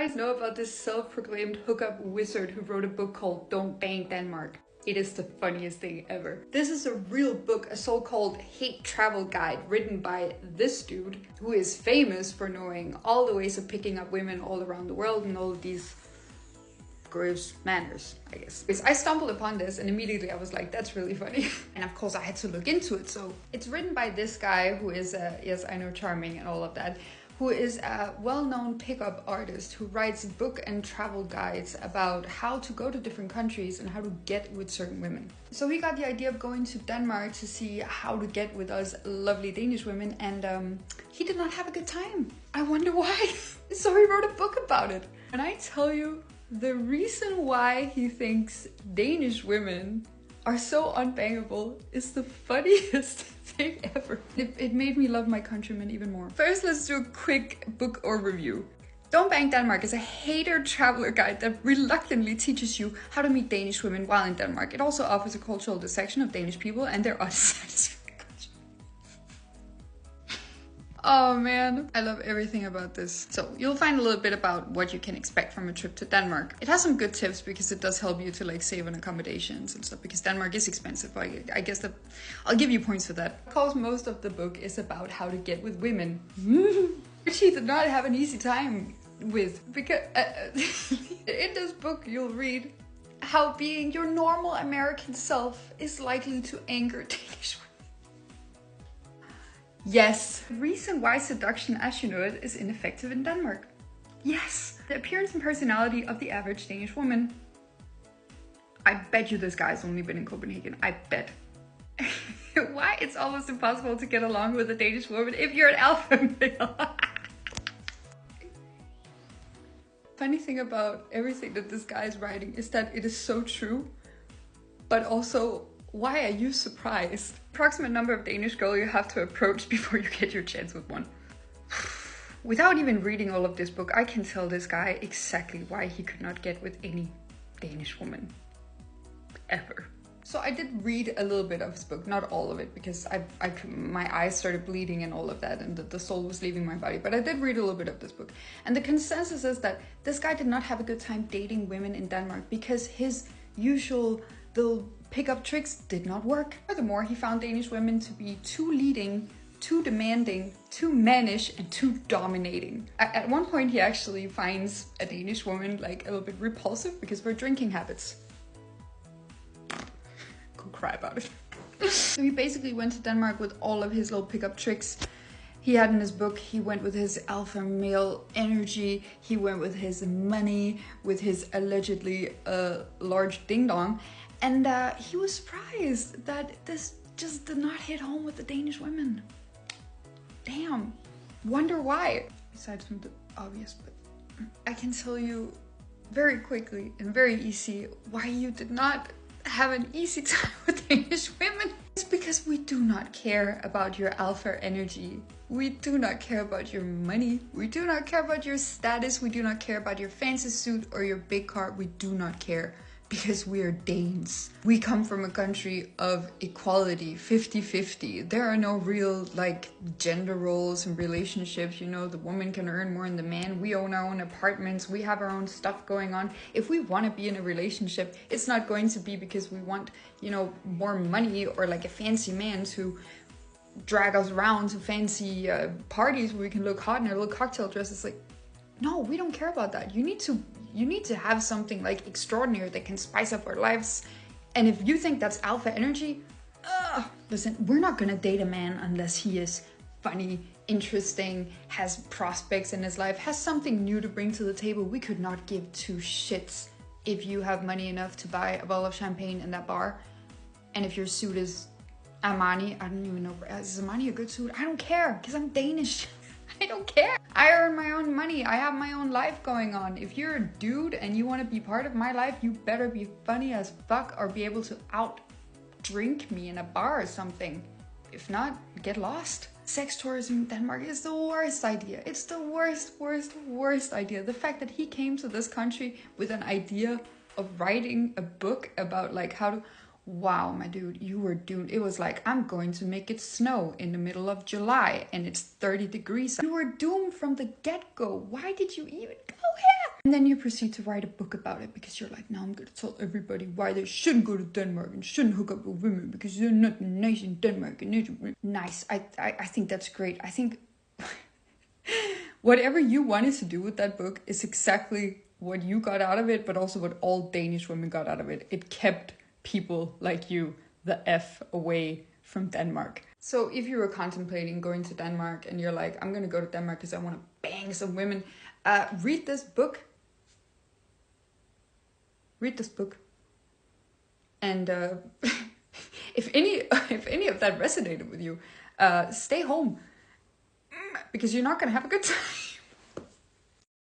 guys know about this self-proclaimed hookup wizard who wrote a book called Don't Bang Denmark? It is the funniest thing ever. This is a real book, a so-called hate travel guide written by this dude who is famous for knowing all the ways of picking up women all around the world and all of these gross manners, I guess. Because I stumbled upon this and immediately I was like, that's really funny. And of course I had to look into it. So it's written by this guy who is, yes, I know, charming and all of that, who is a well-known pickup artist who writes book and travel guides about how to go to different countries and how to get with certain women. So he got the idea of going to Denmark to see how to get with us lovely Danish women, and he did not have a good time. I wonder why. So he wrote a book about it. And I tell you, the reason why he thinks Danish women are so unbangable is the funniest thing ever. It made me love my countrymen even more. First, let's do a quick book overview. Don't Bang Denmark is a hater traveler guide that reluctantly teaches you how to meet Danish women while in Denmark. It also offers a cultural dissection of Danish people and their unsatisfactory. Oh man, I love everything about this. So you'll find a little bit about what you can expect from a trip to Denmark. It has some good tips because it does help you to like save on accommodations and stuff, because Denmark is expensive. I guess that I'll give you points for that. Of course, most of the book is about how to get with women, which he did not have an easy time with, because in this book you'll read how being your normal American self is likely to anger Danish women. Yes, the reason why seduction as you know it is ineffective in Denmark. Yes, the appearance and personality of the average Danish woman. I bet you this guy's only been in Copenhagen, I bet. Why it's almost impossible to get along with a Danish woman if you're an alpha male. Funny thing about everything that this guy is writing is that it is so true, but also, why are you surprised? Approximate number of Danish girls you have to approach before you get your chance with one. Without even reading all of this book, I can tell this guy exactly why he could not get with any Danish woman. Ever. So I did read a little bit of his book, not all of it, because my eyes started bleeding and all of that, and the soul was leaving my body. But I did read a little bit of this book. And the consensus is that this guy did not have a good time dating women in Denmark because his usual little pickup tricks did not work. Furthermore, he found Danish women to be too leading, too demanding, too mannish, and too dominating. At one point, he actually finds a Danish woman like a little bit repulsive because of her drinking habits. Go cry about it. So he basically went to Denmark with all of his little pickup tricks he had in his book. He went with his alpha male energy, he went with his money, with his allegedly large ding-dong, and he was surprised that this just did not hit home with the Danish women. Damn, wonder why. Besides from the obvious, but I can tell you very quickly and very easy why you did not have an easy time with Danish women. It's because we do not care about your alpha energy. We do not care about your money. We do not care about your status. We do not care about your fancy suit or your big car. We do not care because we are Danes. We come from a country of equality, 50-50. There are no real like gender roles and relationships. You know, the woman can earn more than the man. We own our own apartments. We have our own stuff going on. If we want to be in a relationship, it's not going to be because we want, you know, more money or like a fancy man to drag us around to fancy parties where we can look hot in our little cocktail dresses. Like, no, we don't care about that. You need to have something like extraordinary that can spice up our lives. And if you think that's alpha energy, listen, we're not gonna date a man unless he is funny, interesting, has prospects in his life, has something new to bring to the table. We could not give two shits if you have money enough to buy a bottle of champagne in that bar. And if your suit is Armani, I don't even know, is Armani a good suit? I don't care, because I'm Danish. I don't care. I earn my own money. I have my own life going on. If you're a dude and you want to be part of my life, you better be funny as fuck or be able to out drink me in a bar or something. If not, get lost. Sex tourism in Denmark is the worst idea. It's the worst idea. The fact that he came to this country with an idea of writing a book about like how to... Wow, my dude, you were doomed. It was like, I'm going to make it snow in the middle of July and it's 30 degrees. You were doomed from the get-go. Why did you even go here? And then you proceed to write a book about it because you're like, now I'm going to tell everybody why they shouldn't go to Denmark and shouldn't hook up with women because they're not nice in Denmark. Nice. I think that's great. I think whatever you wanted to do with that book is exactly what you got out of it, but also what all Danish women got out of it. It kept people like you the F away from Denmark. So if you were contemplating going to Denmark and you're like, I'm going to go to Denmark because I want to bang some women, read this book. Read this book. And if any of that resonated with you, stay home because you're not going to have a good time.